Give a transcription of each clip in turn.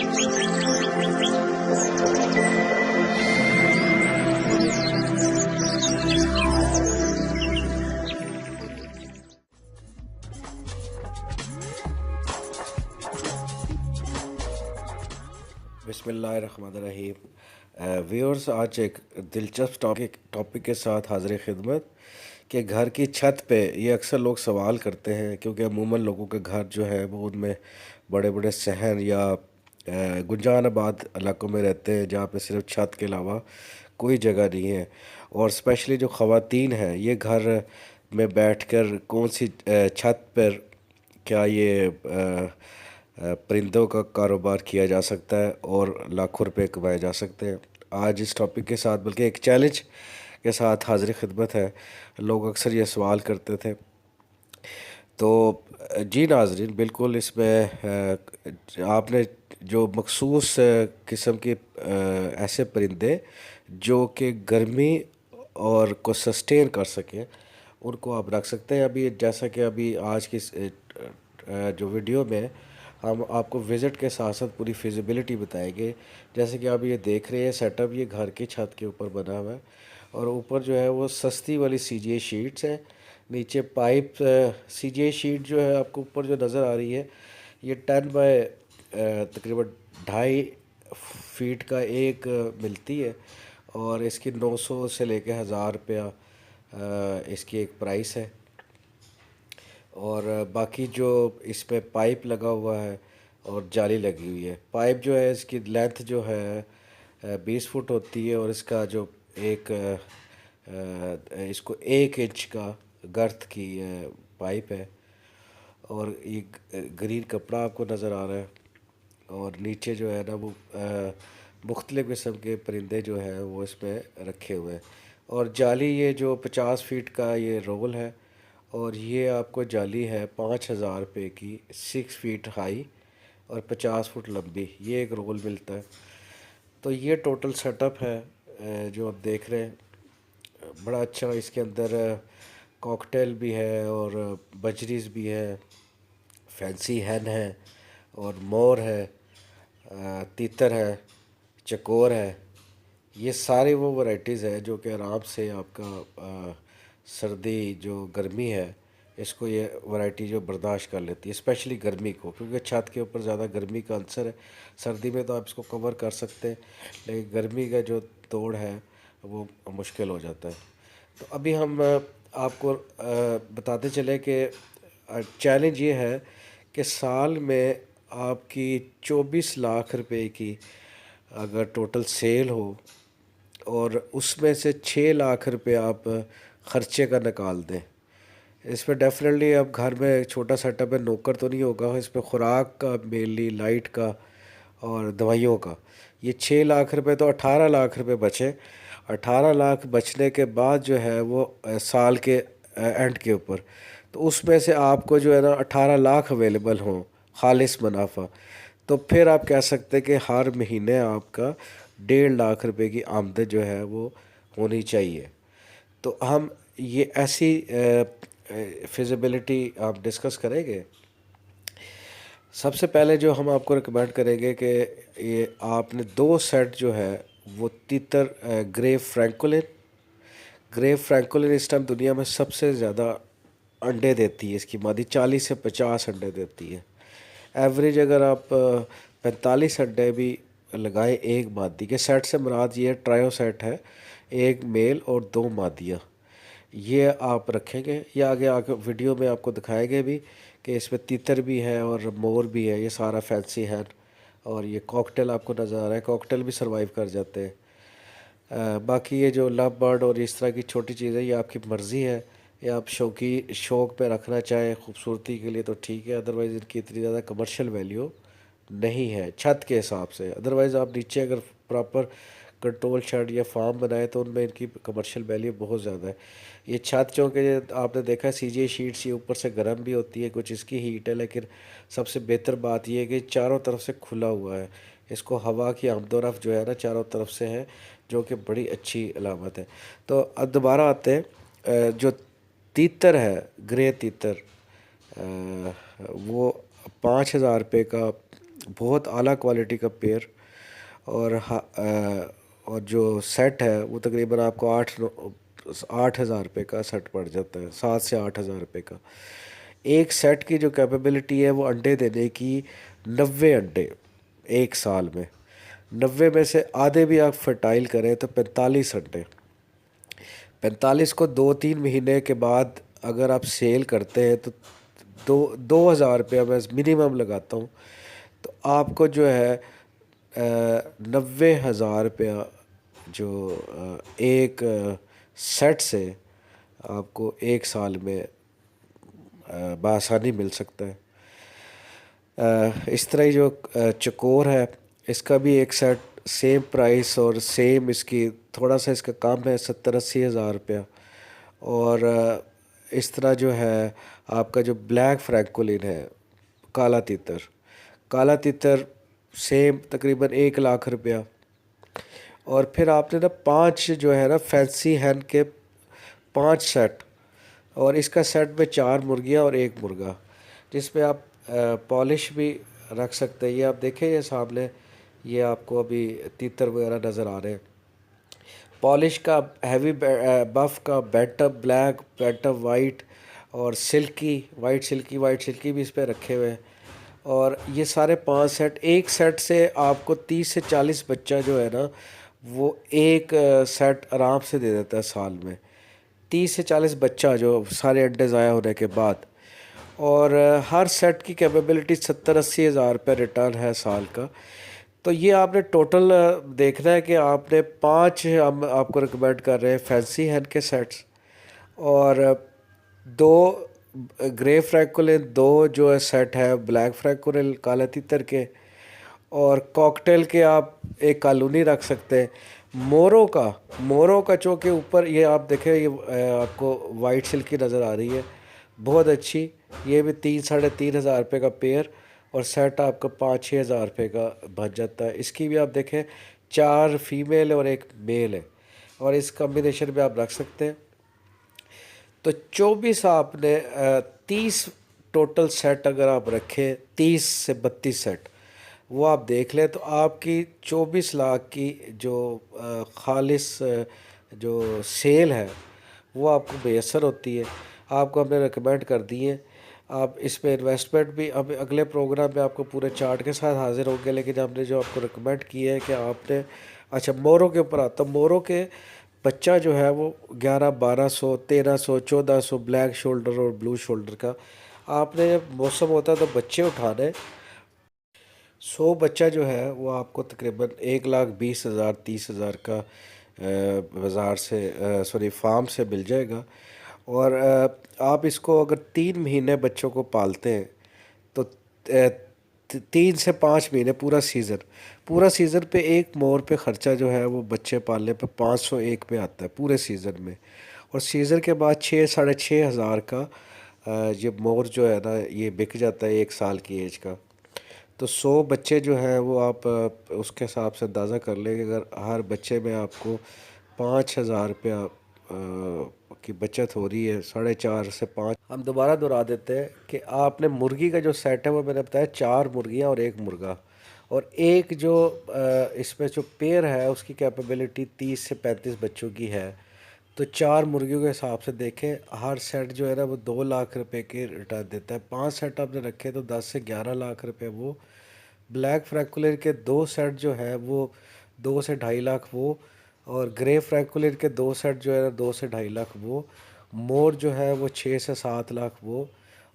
بسم اللہ الرحمن الرحیم ویورز، آج ایک دلچسپ ٹاپک کے ساتھ حاضر خدمت کہ گھر کی چھت پہ یہ اکثر لوگ سوال کرتے ہیں، کیونکہ عموماً لوگوں کے گھر جو ہے وہ ان میں بڑے بڑے صحن یا گنجان آباد علاقوں میں رہتے ہیں جہاں پہ صرف چھت کے علاوہ کوئی جگہ نہیں ہے، اور اسپیشلی جو خواتین ہیں یہ گھر میں بیٹھ کر کون سی چھت پر کیا یہ پرندوں کا کاروبار کیا جا سکتا ہے اور لاکھوں روپے کمائے جا سکتے ہیں۔ آج اس ٹاپک کے ساتھ بلکہ ایک چیلنج کے ساتھ حاضر خدمت ہے۔ لوگ اکثر یہ سوال کرتے تھے، تو جی ناظرین، بالکل اس میں آپ نے جو مخصوص قسم کے ایسے پرندے جو کہ گرمی اور کو سسٹین کر سکیں ان کو آپ رکھ سکتے ہیں۔ ابھی جیسا کہ ابھی آج کی جو ویڈیو میں ہم آپ کو وزٹ کے ساتھ ساتھ پوری فیزیبلٹی بتائیں گے۔ جیسے کہ آپ یہ دیکھ رہے ہیں سیٹ اپ، یہ گھر کی چھت کے اوپر بنا ہوا ہے، اور اوپر جو ہے وہ سستی والی سی جی اے شیٹس ہیں، نیچے پائپ سی جی اے شیٹ جو ہے آپ کو اوپر جو نظر آ رہی ہے یہ 10 بائی تقریباً 2.5 فیٹ کا ایک ملتی ہے، اور اس کی 900 سے لے کے 1000 روپیہ اس کی ایک پرائس ہے۔ اور باقی جو اس پہ پائپ لگا ہوا ہے اور جالی لگی ہوئی ہے، پائپ جو ہے اس کی لینتھ جو ہے 20 فٹ ہوتی ہے، اور اس کا جو ایک اس کو 1 انچ کا گرت کی پائپ ہے، اور یہ گرین کپڑا آپ کو نظر آ رہا ہے، اور نیچے جو ہے نا وہ مختلف قسم کے پرندے جو ہیں وہ اس میں رکھے ہوئے ہیں، اور جالی یہ جو 50 فیٹ کا یہ رول ہے، اور یہ آپ کو جالی ہے 5000 روپے کی، 6 فیٹ ہائی اور 50 فٹ لمبی، یہ ایک رول ملتا ہے۔ تو یہ ٹوٹل سیٹ اپ ہے جو آپ دیکھ رہے ہیں، بڑا اچھا۔ اس کے اندر کاکٹیل بھی ہے اور بجریز بھی ہے، فینسی ہین ہے اور مور ہے، تیتر ہے، چکور ہے، یہ سارے وہ ورائٹیز ہیں جو کہ آرام سے آپ کا سردی جو گرمی ہے اس کو یہ ورائٹی جو برداشت کر لیتی ہے، اسپیشلی گرمی کو، کیونکہ چھت کے اوپر زیادہ گرمی کا عنصر ہے۔ سردی میں تو آپ اس کو کور کر سکتے ہیں، لیکن گرمی کا جو توڑ ہے وہ مشکل ہو جاتا ہے۔ تو ابھی ہم آپ کو بتاتے چلے کہ چیلنج یہ ہے کہ سال میں آپ کی 24 لاکھ روپے کی اگر ٹوٹل سیل ہو، اور اس میں سے 6 لاکھ روپے آپ خرچے کا نکال دیں، اس پہ ڈیفینیٹلی اب گھر میں چھوٹا سیٹ اپ ہے، نوکر تو نہیں ہوگا، اس پہ خوراک کا مینلی، لائٹ کا اور دوائیوں کا، یہ 6 لاکھ روپے، تو 18 لاکھ روپے بچے۔ 18 لاکھ بچنے کے بعد جو ہے وہ سال کے اینڈ کے اوپر، تو اس میں سے آپ کو جو ہے نا 18 لاکھ اویلیبل ہوں خالص منافع، تو پھر آپ کہہ سکتے ہیں کہ ہر مہینے آپ کا 1.5 لاکھ روپے کی آمدن جو ہے وہ ہونی چاہیے۔ تو ہم یہ ایسی فیزیبلٹی آپ ڈسکس کریں گے۔ سب سے پہلے جو ہم آپ کو ریکمینڈ کریں گے کہ یہ آپ نے 2 سیٹ جو ہے وہ تیتر گرے فرینکولن اس ٹائم دنیا میں سب سے زیادہ انڈے دیتی ہے، اس کی مادی 40 سے 50 انڈے دیتی ہے۔ ایوریج اگر آپ 45 انڈے بھی لگائیں ایک مادی کے، سیٹ سے مراد یہ ٹرائیو سیٹ ہے، ایک میل اور 2 مادیاں، یہ آپ رکھیں گے۔ یا آگے آگے ویڈیو میں آپ کو دکھائیں گے بھی کہ اس میں تیتر بھی ہے اور مور بھی ہے، یہ سارا فینسی ہے، اور یہ کاکٹیل آپ کو نظر آ رہا ہے، کاکٹیل بھی سروائیو کر جاتے ہیں۔ باقی یہ جو لو برڈ اور اس طرح کی چھوٹی چیزیں یہ آپ کی مرضی ہے، یہ آپ شوق پہ رکھنا چاہیں خوبصورتی کے لیے تو ٹھیک ہے، ادروائز ان کی اتنی زیادہ کمرشل ویلیو نہیں ہے چھت کے حساب سے۔ ادروائز آپ نیچے اگر پراپر کنٹرول شیڈ یا فارم بنائے تو ان میں ان کی کمرشل ویلیو بہت زیادہ ہے۔ یہ چھت چونکہ آپ نے دیکھا سی جی شیٹس یہ اوپر سے گرم بھی ہوتی ہے، کچھ اس کی ہیٹ ہے، لیکن سب سے بہتر بات یہ ہے کہ چاروں طرف سے کھلا ہوا ہے، اس کو ہوا کی آمد و رفت جو ہے نا چاروں طرف سے ہے، جو کہ بڑی اچھی علامت ہے۔ تو اب دوبارہ آتے ہیں، جو تیتر ہے، گرے تیتر، وہ 5000 روپے کا بہت اعلیٰ کوالٹی کا پیئر، اور اور جو سیٹ ہے وہ تقریباً آپ کو 8,000 روپے کا سیٹ پڑ جاتا ہے، 7 سے 8 ہزار روپے کا۔ ایک سیٹ کی جو کیپیبلٹی ہے وہ انڈے دینے کی 90 انڈے ایک سال میں، 90 میں سے آدھے بھی آپ فرٹائل کریں تو 45 انڈے، 45 کو 2-3 مہینے کے بعد اگر آپ سیل کرتے ہیں تو 2,000 روپیہ میں منیمم لگاتا ہوں، تو آپ کو جو ہے 90,000 روپیہ جو ایک سیٹ سے آپ کو ایک سال میں بآسانی مل سکتا ہے۔ اس طرح ہی جو چکور ہے، اس کا بھی ایک سیٹ سیم پرائس اور سیم اس کی تھوڑا سا اس کا کم ہے، 70-80 ہزار روپیہ۔ اور اس طرح جو ہے آپ کا جو بلیک فرینکولن ہے، کالا تیتر، کالا تیتر سیم تقریباً 1 لاکھ روپیہ۔ اور پھر آپ نے نا 5 جو ہے نا فینسی ہین کے 5 سیٹ، اور اس کا سیٹ میں 4 مرغیاں اور 1 مرغا، جس میں آپ پالش بھی رکھ سکتے ہیں۔ یہ آپ دیکھیں یہ سامنے، یہ آپ کو ابھی تیتر وغیرہ نظر آ رہے ہیں۔ پالش کا ہیوی بف کا بیٹپ بلیک، بیٹپ وائٹ، اور سلکی وائٹ، سلکی بھی اس پہ رکھے ہوئے ہیں۔ اور یہ سارے 5 سیٹ، ایک سیٹ سے آپ کو 30 سے 40 بچہ جو ہے نا وہ ایک سیٹ آرام سے دے دیتا ہے سال میں، 30 سے 40 بچہ جو سارے انڈے ضائع ہونے کے بعد۔ اور ہر سیٹ کی کیپیبلٹی 70-80 ہزار روپے ریٹرن ہے سال کا۔ تو یہ آپ نے ٹوٹل دیکھنا ہے کہ آپ نے 5 ہم آپ کو ریکمینڈ کر رہے ہیں فینسی ہین کے سیٹس، اور 2 گرے فرینکولن، 2 جو ہے سیٹ ہے بلیک فرینکولن کالا تیتر کے، اور کاکٹیل کے آپ ایک کالونی رکھ سکتے ہیں۔ مورو کا چونکہ اوپر یہ آپ دیکھیں، یہ آپ کو وائٹ سلکی نظر آ رہی ہے، بہت اچھی، یہ بھی 3-3.5 ہزار روپے کا پیئر، اور سیٹ آپ کا 5-6 ہزار روپے کا بچ جاتا ہے۔ اس کی بھی آپ دیکھیں 4 فیمیل اور 1 میل ہے، اور اس کمبینیشن میں آپ رکھ سکتے ہیں۔ تو 24 آپ نے 30 ٹوٹل سیٹ اگر آپ رکھیں، 30 سے 32 سیٹ وہ آپ دیکھ لیں، تو آپ کی 24 لاکھ کی جو خالص جو سیل ہے وہ آپ کو میسر ہوتی ہے۔ آپ کو ہم نے ریکمینڈ کر دی ہے، آپ اس میں انویسٹمنٹ بھی اب اگلے پروگرام میں آپ کو پورے چارٹ کے ساتھ حاضر ہوں گے، لیکن ہم نے جو آپ کو ریکمینڈ کیا ہے کہ آپ نے، اچھا مورو کے اوپر آتا، مورو کے بچہ جو ہے وہ 1100-1200 1300 1400 بلیک شولڈر اور بلو شولڈر کا، آپ نے جب موسم ہوتا ہے تو بچے اٹھانے، 100 بچہ جو ہے وہ آپ کو تقریباً 1,20,000 30,000 کا بازار سے فارم سے مل جائے گا۔ اور آپ اس کو اگر 3 مہینے بچوں کو پالتے ہیں تو 3 سے 5 مہینے پورا سیزن پہ ایک مور پہ خرچہ جو ہے وہ بچے پالنے پہ 501 پہ آتا ہے پورے سیزن میں، اور سیزن کے بعد 6-6.5 ہزار کا یہ مور جو ہے نا یہ بک جاتا ہے ایک سال کی ایج کا۔ تو 100 بچے جو ہیں وہ آپ اس کے حساب سے اندازہ کر لیں کہ اگر ہر بچے میں آپ کو 5,000 روپیہ کی بچت ہو رہی ہے، 4.5 سے 5۔ ہم دوبارہ دہرا دیتے ہیں کہ آپ نے مرغی کا جو سیٹ ہے وہ میں نے بتایا 4 مرغیاں اور 1 مرغا، اور ایک جو اس میں جو پیئر ہے اس کی کیپیبلٹی 30 سے 35 بچوں کی ہے، تو 4 مرغیوں کے حساب سے دیکھیں ہر سیٹ جو ہے نا وہ 2 لاکھ روپے کے ریٹرن دیتا ہے۔ 5 سیٹ آپ نے رکھے تو 10 سے 11 لاکھ روپے وہ۔ بلیک فرینکولر کے 2 سیٹ جو ہے وہ 2 سے 2.5 لاکھ وہ، اور گرے فرینکولر کے 2 سیٹ جو ہے نا 2 سے 2.5 لاکھ وہ، مور جو ہے وہ 6 سے 7 لاکھ وہ،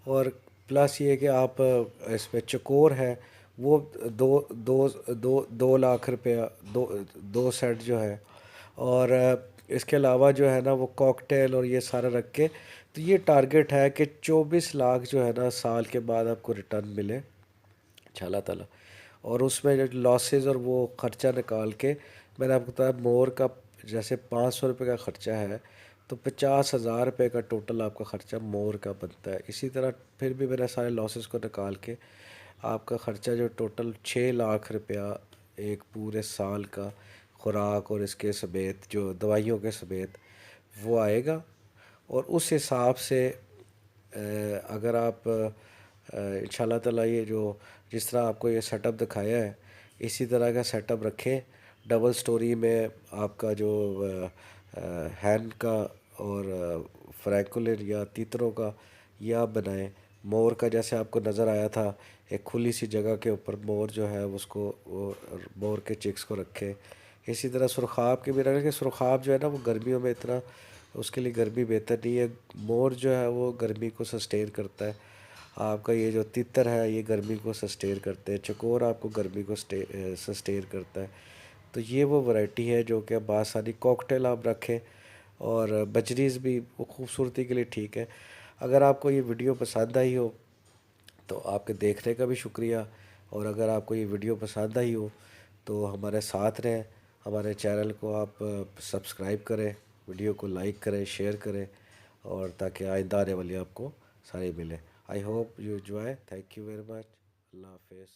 اور پلس یہ کہ آپ اس میں چکور ہے وہ 2 لاکھ روپیہ 2 سیٹ جو ہے، اور اس کے علاوہ جو ہے نا وہ کاکٹیل اور یہ سارا رکھ کے، تو یہ ٹارگٹ ہے کہ 24 لاکھ جو ہے نا سال کے بعد آپ کو ریٹرن ملے اچھا اللہ تعالیٰ۔ اور اس میں جو لاسز اور وہ خرچہ نکال کے میں نے آپ کو بتایا مور کا جیسے 500 روپے کا خرچہ ہے تو 50,000 روپے کا ٹوٹل آپ کا خرچہ مور کا بنتا ہے۔ اسی طرح پھر بھی میں نے سارے لاسز کو نکال کے آپ کا خرچہ جو ٹوٹل 6 لاکھ روپیہ ایک پورے سال کا خوراک اور اس کے سمیت جو دوائیوں کے سمیت وہ آئے گا۔ اور اس حساب سے اگر آپ انشاءاللہ تعالیٰ یہ جو جس طرح آپ کو یہ سیٹ اپ دکھایا ہے اسی طرح کا سیٹ اپ رکھیں. ڈبل سٹوری میں آپ کا جو ہینڈ کا اور فرینکولر یا تیتروں کا یہ آپ بنائیں. مور کا جیسے آپ کو نظر آیا تھا ایک کھلی سی جگہ کے اوپر مور جو ہے اس کو وہ مور کے چکس کو رکھے. اسی طرح سرخاب کے بھی رکھیں کہ سرخاب جو ہے نا وہ گرمیوں میں اتنا اس کے لیے گرمی بہتر نہیں ہے. مور جو ہے وہ گرمی کو سسٹین کرتا ہے. آپ کا یہ جو تیتر ہے یہ گرمی کو سسٹین کرتے ہیں. چکور آپ کو گرمی کو سسٹین کرتا ہے. تو یہ وہ ورائٹی ہے جو کہ بآسانی کوکٹیل آپ رکھیں. اور بجریز بھی وہ خوبصورتی کے لیے ٹھیک ہے. اگر آپ کو یہ ویڈیو پسند آئی ہو تو آپ کے دیکھنے کا بھی شکریہ. اور اگر آپ کو یہ ویڈیو پسند آئی ہو تو ہمارے ساتھ رہیں. ہمارے چینل کو آپ سبسکرائب کریں, ویڈیو کو لائک کریں, شیئر کریں, اور تاکہ آئندہ آنے والی آپ کو سارے ملیں. I hope you enjoy. Thank you very much. اللہ حافظ.